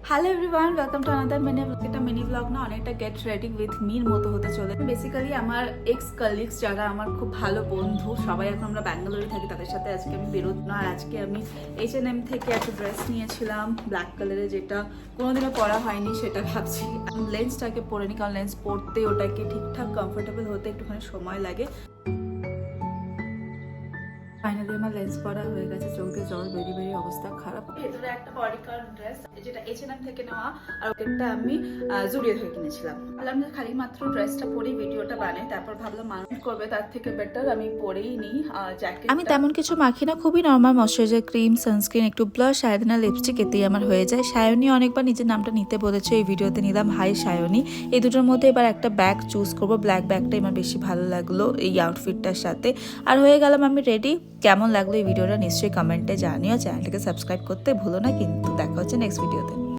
Hello everyone, welcome to another mini blog না অনেকটা get ready with Mir মতো হতে চলে। বেসিক্যালি আমার এক্স কলিগস যারা আমার খুব ভালো বন্ধু, সবাই এখন আমরা ব্যাঙ্গালোরে থাকি, তাদের সাথে আজকে আমি বেরোত না। আর আজকে আমি H&M থেকে একটা ড্রেস নিয়েছিলাম ব্ল্যাক কালারের, যেটা কোনোদিনও পরা হয়নি। সেটা ভাবছি লেন্সটাকে পরে নি, কারণ লেন্স পরতে ওটাকে ঠিকঠাক কমফোর্টেবল হতে একটুখানি সময় লাগে। ফাইনালি আমার লেন্স পরা হয়ে গেছে, চোখে জল বেরিয়ে অবস্থা খারাপ। ভেতরে একটা বডিকন ড্রেস, যেটা H&M থেকে নেওয়া, আর ওটা আমি জুডিও থেকে কিনেছিলাম। ভাবলাম যে খালি মাত্র ড্রেসটা পরেই ভিডিওটা বানাই, তারপর ভাবলাম মানুষ করবে, তার থেকে বেটার আমি পরেই নিই জ্যাকেট। আমি তেমন কিছু মাখি না, খুবই নর্মাল ময়শ্চারাইজার ক্রিম, সানস্ক্রিন, একটু ব্লাশ, আইলাইনার, লিপস্টিক, এতেই আমার হয়ে যায়। সায়নী অনেকবার নিজের নামটা নিতে বলেছে, এই ভিডিওতে নিলাম। হাই সায়নী। এই দুটোর মধ্যে এবার একটা ব্যাগ চুজ করবো। ব্ল্যাক ব্যাগটাই আমার বেশি ভালো লাগলো এই আউটফিটটার সাথে। আর হয়ে গেলাম আমি রেডি। কেমন লাগলো এই ভিডিওটা নিশ্চয়ই কমেন্টে জানিও। চ্যানেলটাকে সাবস্ক্রাইব করতে ভুলো না কিন্তু। দেখা হচ্ছে নেক্সট ভিডিওতে।